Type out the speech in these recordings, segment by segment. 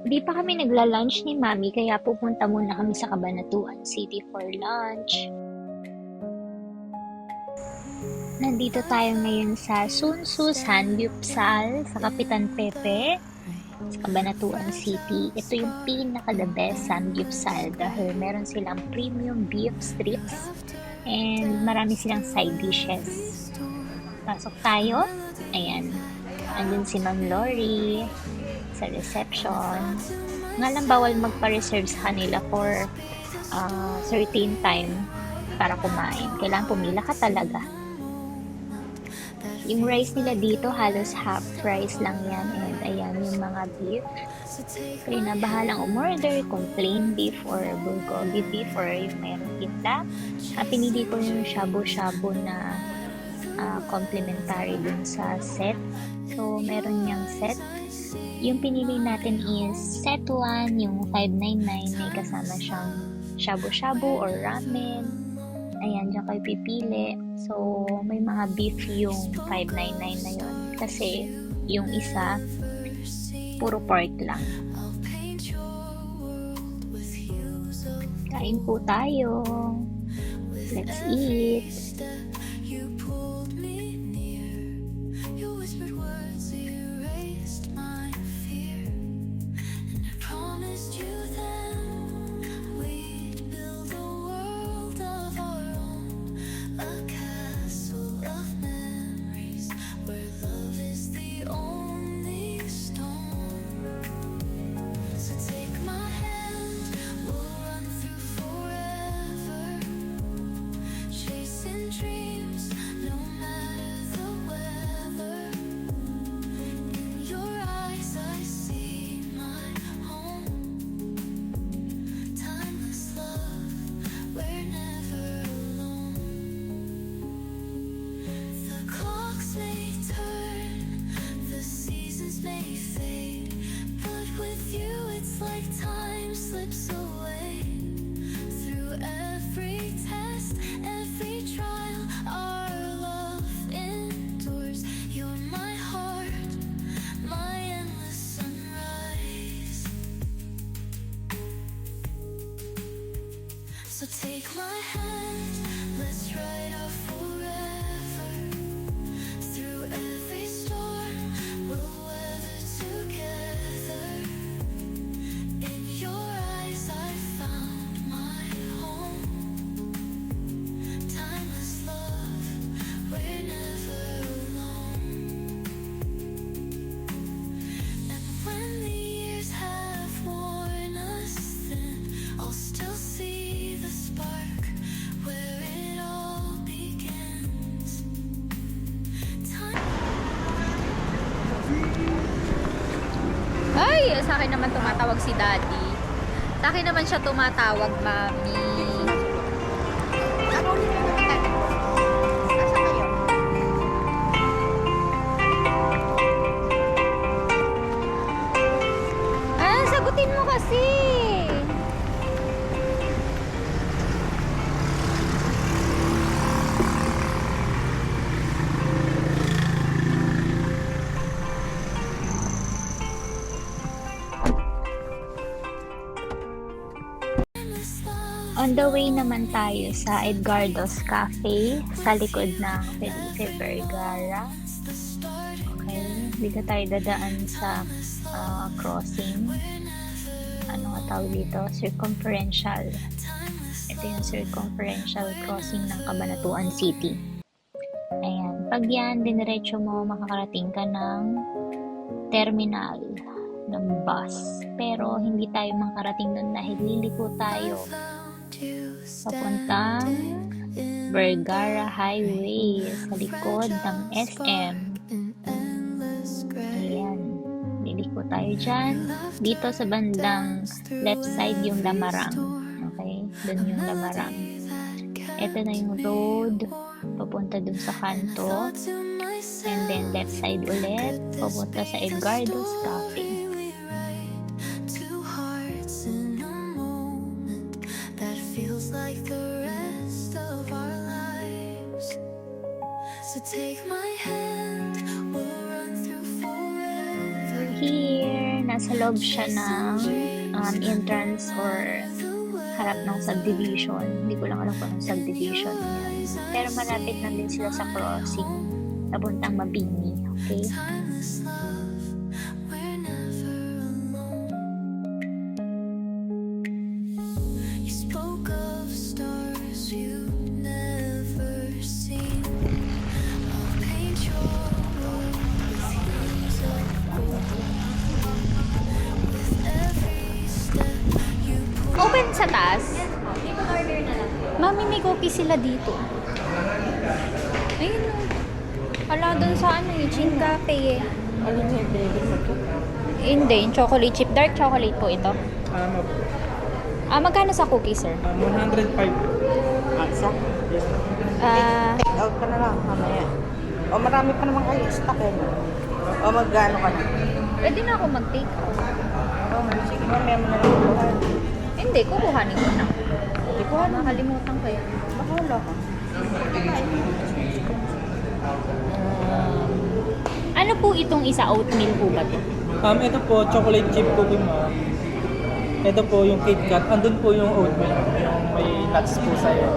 Di pa kami nagla-lunch ni Mami kaya pupunta muna kami sa Cabanatuan City for lunch. Nandito tayo ngayon sa Sunsu Samgyeopsal sa Kapitan Pepe sa Cabanatuan City. Ito yung pinaka-the best samgyeopsal dahil meron silang premium beef strips and marami silang side dishes. Pasok tayo. Ayan. Andun si Ma'am Lori sa reception. Nga lang bawal magpa-reserve sa kanila for certain time para kumain. Kailangan pumila ka talaga. Yung rice nila dito halos half price lang yan. And ayan yung mga beef. Kayo na bahalang umorder kung plain beef or bulgogi beef or yung mayroong tinda. Pinili ko yung shabu-shabu na complimentary dun sa set. So, meron niyang set. Yung pinili natin is set 1, yung 599. May kasama siyang shabu-shabu or ramen. Ayan, dyan kayo pipili. So, may mga beef yung 599 na yun. Kasi, yung isa, puro pork lang. Kain po tayo. Let's eat. So take my hand, let's ride off forever. Through every storm, we'll weather together. In your eyes I found my home. Timeless love, we're never alone. And when the years have worn us thin, I'll still see the spark where it all begins. Ay, sa akin naman tumatawag si Daddy. Sa akin naman siya tumatawag, Mami. Sagutin mo kasi. On the way naman tayo sa Edgardo's Cafe sa likod ng Felipe Vergara. Okay, dito tayo dadaan sa crossing. Ano nga tawag dito? Circumferential. Ito yung circumferential crossing ng Cabanatuan City. Ayan. Pag yan, diniretso mo, makakarating ka ng terminal ng bus. Pero hindi tayo makarating doon dahil liliko tayo papuntang Vergara Highway sa likod ng SM. Ayan. Liliko tayo dyan. Dito sa bandang left side yung Lamarang. Okay? Doon yung Lamarang. Ito na yung road papunta dun sa kanto. And then left side ulit papunta sa Edgardo's Cafe. So take my hand, we'll run through forever. here. Nasa loob siya ng entrance or harap ng subdivision. Hindi ko lang alam kung anong subdivision yan. Pero malapit na din sila sa crossing papuntang Mabini. Okay? Timeless love, we're never alone. You spoke of stars you've never seen. I'll paint your world with hues of gold. With every step you put. Open sa taas. Mami, may cookies sila dito. Ayun o. Ala, dun sa ano yung Chin Cafe eh. Ano yung binigay mo to? Hindi, yung chocolate chip. Dark chocolate po ito. Magkano sa cookies, sir? 105. Isa? Ah, Take out ka na lang mamaya. O marami pa naman kayo stock eh. O magkano ka na? pwede na ako mag-take out. O sige mamaya mo na lang buhay. Hindi, kukuhanin ko na. Hindi ko ano. Nakalimutan ko yan. Baka wala ka. Ano po itong isa? Oatmeal po ba to? Ito po, chocolate chip cookie ma'am. Ito po yung Kit Kat. Andun po yung oatmeal. Yung may nuts po sa iyo.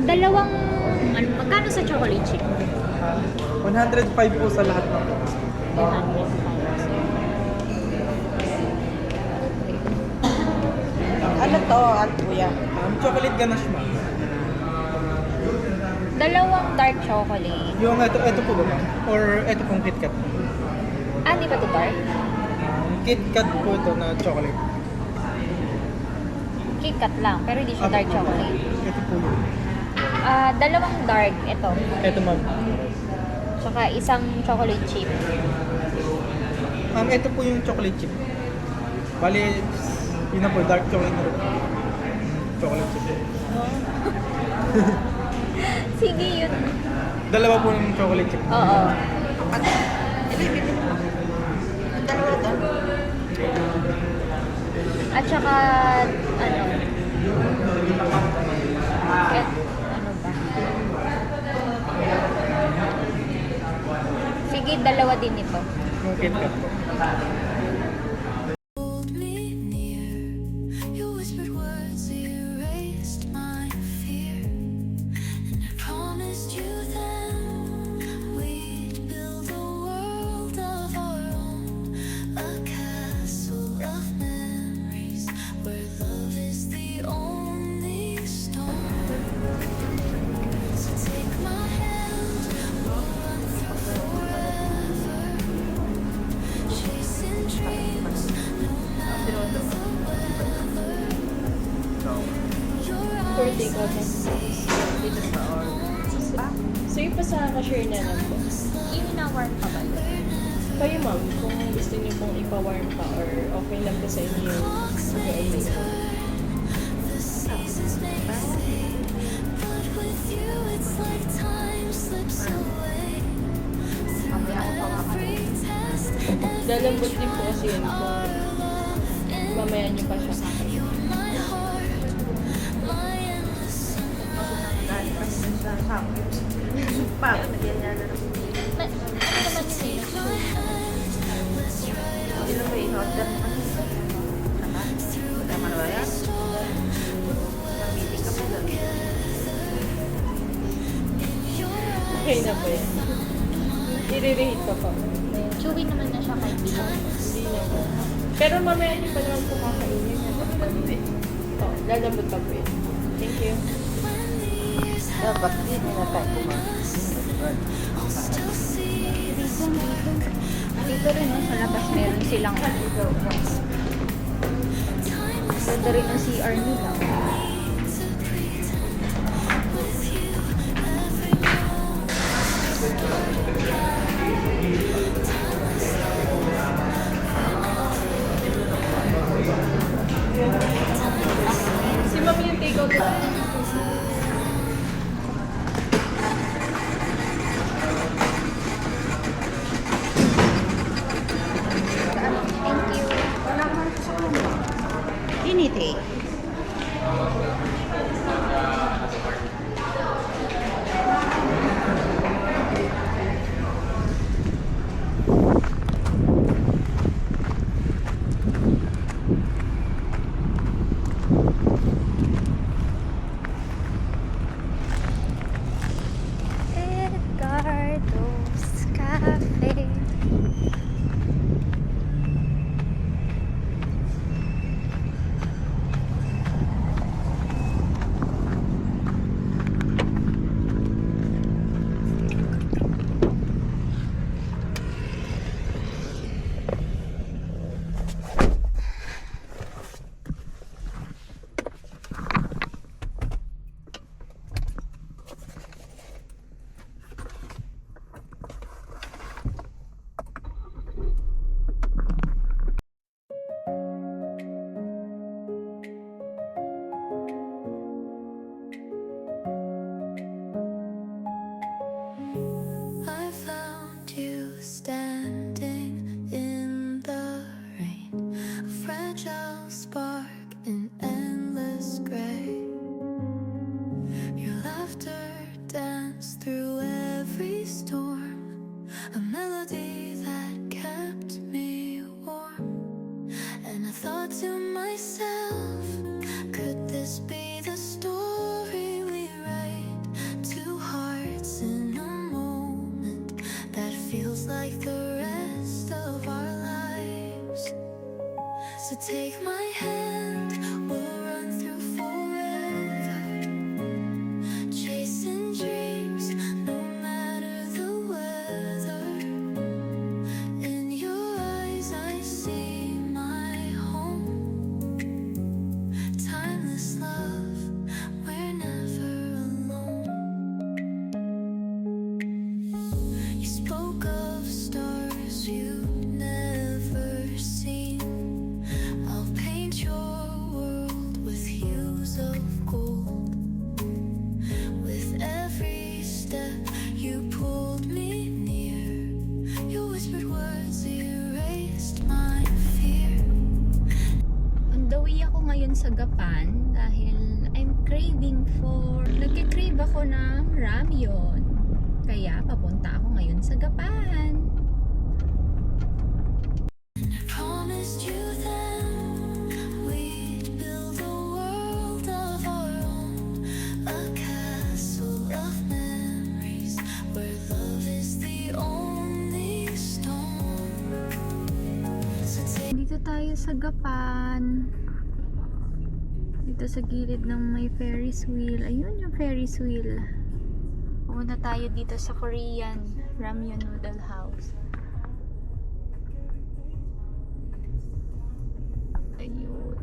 Dalawang, ano, magkano sa chocolate chip? 105 po sa lahat ng 205. Ano to? Ano kuya? Chocolate ganache ma'am. Dalawang dark chocolate. Yung ito po ba ma'am? Or ito pong Kit Kat? Di ba to dark? Kit Kat po ito na chocolate. Kit Kat lang, pero hindi siya dark chocolate. Ito po yun. Dalawang dark, ito. Ito ma'am. Tsaka isang chocolate chip. Ito po yung chocolate chip. Bali, yun na po, dark chocolate na rin. Chocolate chip. Sige, yun. Dalawa po ng chocolate chip. Oo. Ang dalawa doon. At saka, ano? Ano ba? Sige, dalawa din ito. Yung Kit Kat po. Hold me near. Your whispered words erased my fear. And I promised you then we'd build a world of our own. A castle of memories where love is the only stone. So take my hand, we'll run through forever. Chasing dreams, no matter the weather. Your eyes Dito sa or. So yung pa sa cashier na lang po. Ina-warm pa ba? Kayo ma'am, kung gusto niyo pong ipa-warm pa or okay lang po sa inyo yung mag-i-ice. the seasons may fade, but with you it's like time slips away. Through every test, Lalambot din po kasi yun kung mamaya niyo pa siya kakain. you're my heart, my endless Pa, nagyan niya na. my hand. Let's ride Hindi na ba in-order mo kasi? Saka? Magkama na ba yan? Meeting ka pa doon. Okay na po yan. I-rate pa po. Chewy naman na siya kahit di. Hindi na po. Pero mamaya niyo pa naman po kakainin. Oh, lalambot pa po yun. Thank you. Dapat din na tayo kumain. Still see the spark. Dito rin, no? Sa labas meron silang ganda rin ang CR nila. To pretend with you every moment. Si ma'am yung take-out. Thank you. Wala naman sa kanila. Init eh. just like the rest of our lives. So take my hand, we'll run through forever, chasing dreams no matter the weather. In your eyes I see my home. Timeless love, we're never alone. You spoke of stars you've never seen. I'll paint your world with hues of gold. With every step you pulled me near. Your whispered words erased my fear. On the way ako ngayon sa Gapan dahil nagkikrave ako ng ramyun. Kaya papunta ako ngayon sa Gapan. Promised you then we'd build a world of our own, a castle of memories where love is the only stone. So take Dito tayo sa Gapan. Dito sa gilid ng may Ferris wheel. Ayun yung Ferris wheel. Pumunta tayo dito sa Korean Ramyun Noodle House. Ayun.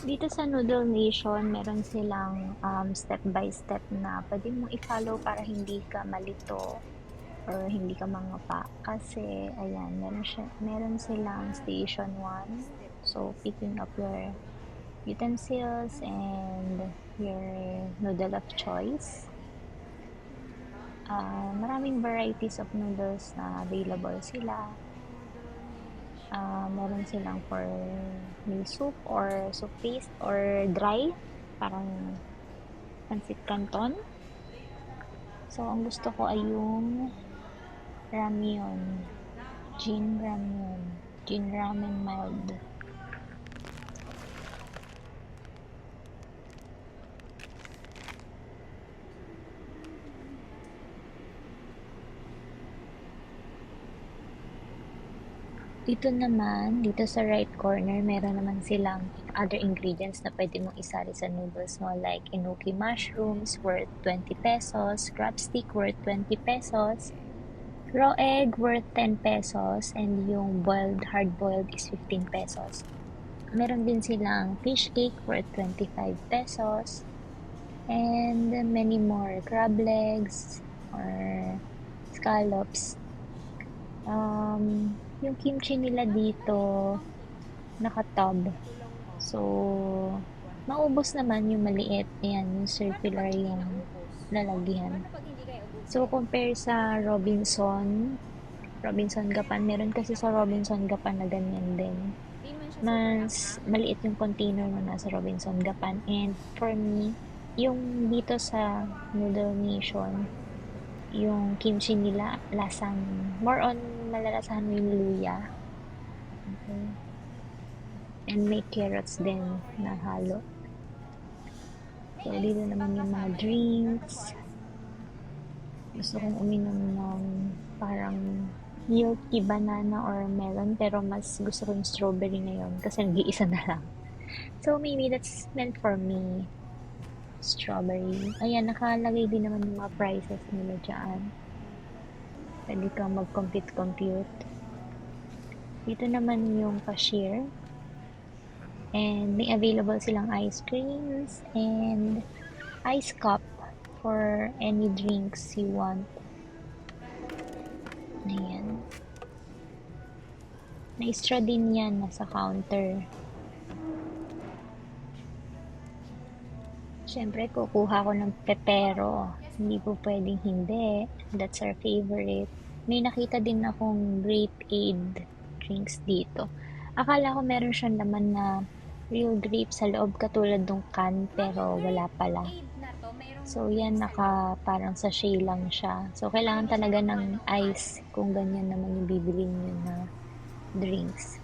Dito sa Noodle Nation, meron silang step by step na pwede mong i-follow para hindi ka malito or hindi ka mangapa. Kasi, ayan, meron silang station 1. So, picking up your utensils and your noodle of choice. Maraming varieties of noodles na available sila. Meron silang for meal soup or soup paste or dry, parang pancit canton. So, ang gusto ko ay yung ramyun, Jin ramen mild. Dito sa right corner, meron naman silang other ingredients na pwede mong isali sa noodles mo, like enoki mushrooms worth 20 pesos, crab stick worth 20 pesos, raw egg worth 10 pesos, and yung hard-boiled is 15 pesos. Meron din silang fish cake worth 25 pesos, and many more, crab legs or scallops. Yung kimchi nila dito naka-tub. So, maubos naman yung maliit. Ayan, yung circular yung lalagyan. So, compare sa Robinson Gapan, meron kasi sa Robinson Gapan na ganyan din. Mas maliit yung container na nasa Robinson Gapan. And for me, yung dito sa Noodle Nation, yung kimchi nila, more on malalasahan mo yung luya. Okay. And may carrots din na halo. So, dito naman yung mga drinks. Gusto kong uminom ng parang milky banana or melon, pero mas gusto ko yung strawberry ngayon kasi nag-iisa na lang. So, maybe that's meant for me. Strawberry. Ayan, nakalagay din naman yung mga prices nila dyan. Pwede kang mag-compute. Dito naman yung cashier. And may available silang ice creams and ice cup for any drinks you want. Ayan. Na-extra din yan nasa counter. Siyempre, kukuha ko ng pepero. Hindi po pwedeng hindi. That's our favorite. may nakita din akong grape aid drinks dito. Akala ko meron siyang laman na real grape sa loob katulad ng can pero wala pala. So yan parang sachet lang siya. So kailangan talaga ng ice kung ganyan naman yung bibilin nyo na drinks.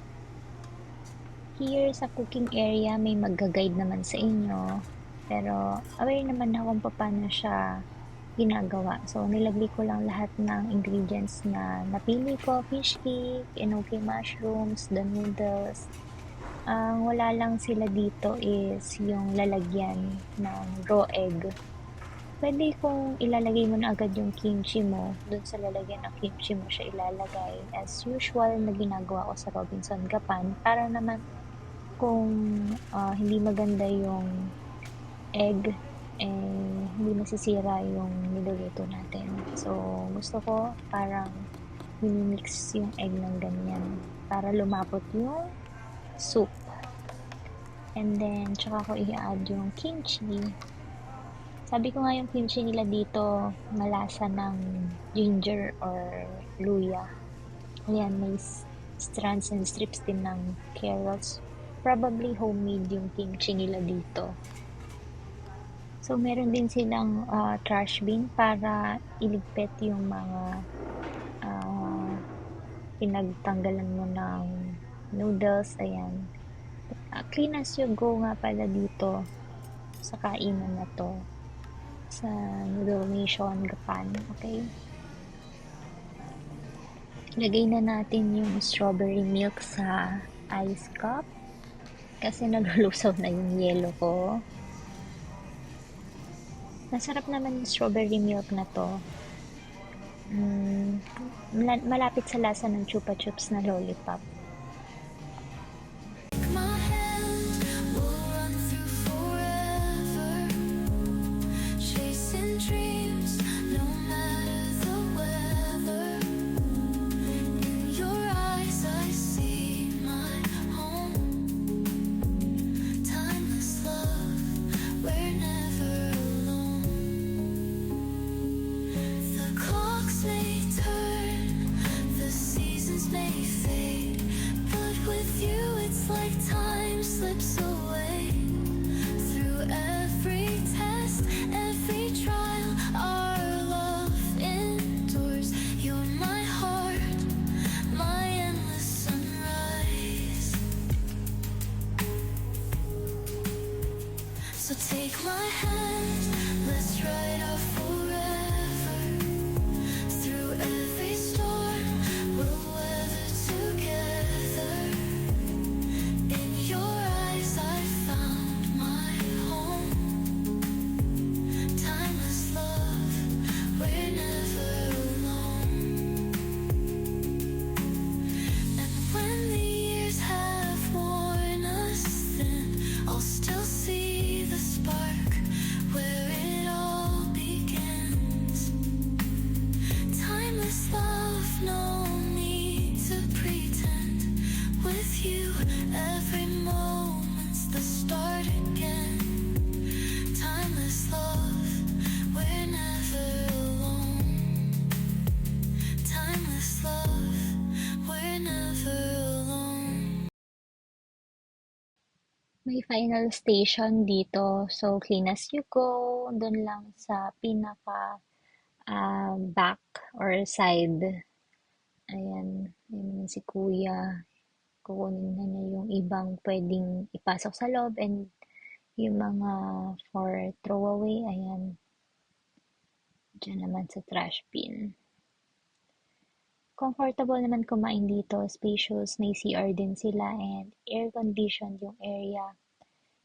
Here sa cooking area may magga-guide naman sa inyo. Pero aware naman na kung paano siya ginagawa. So nilagay ko lang lahat ng ingredients na napili ko. Fish cake, enoki mushrooms, the noodles. Ang wala lang sila dito is yung lalagyan ng raw egg. Pwede kung ilalagay mo na agad yung kimchi mo, dun sa lalagyan ng kimchi mo siya ilalagay. As usual na ginagawa ko sa Robinson Gapan, para naman kung hindi maganda yung egg, hindi masisira yung niluluto natin. So, gusto ko parang minimix yung egg ng ganyan para lumapot yung soup. And then, tsaka ko i-add yung kimchi. Sabi ko nga yung kimchi nila dito, malasa ng ginger or luya. Ayan, may strands and strips din ng carrots. Probably homemade yung kimchi nila dito. So, meron din silang trash bin para iligpit yung mga pinagtanggalan mo ng noodles. Ayan. Clean as you go nga pala dito sa kainan na to. Sa Noodle Nation Gapan. Okay? Lagay na natin yung strawberry milk sa ice cup. Kasi naglulusaw na yung yelo ko. Masarap naman yung strawberry milk na to. Malapit sa lasa ng Chupa Chups na lollipop. My hand will run through forever, chasing dreams no matter the weather. In your eyes I see my home, timeless love, we're never alone. The clocks may turn, the seasons may fade, but with you it's like time slips away. Through every test, every trial, our love endures. You're my heart, my endless sunrise. So take my hand, let's ride out forever. Through every storm, we'll weather together. In your eyes I found my home. Timeless love, we're never alone. And when the years have worn us thin, I'll still see the spark where it all begins. Timeless love, no need to pretend. With you, every moment's the start again. Timeless love, we're never alone. Timeless love, we're never alone. May final station dito. So, clean as you go. Doon lang sa pinaka back or side. Ayan. Ayan si kuya. Kukunin na niya yung ibang pwedeng ipasok sa loob and yung mga for throwaway. Ayan. Diyan naman sa trash bin. Comfortable naman kumain dito, spacious, may CR din sila and air-conditioned yung area.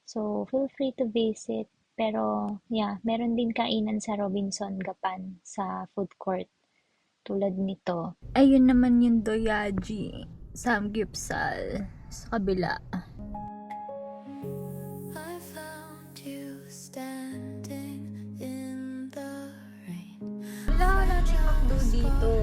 So, feel free to visit. Pero, yeah, meron din kainan sa Robinson Gapan sa food court. Tulad nito. Ayun naman yung Doyaji, Samgyeopsal, sa kabila. I found you standing in the rain. Wala natin McDo dito.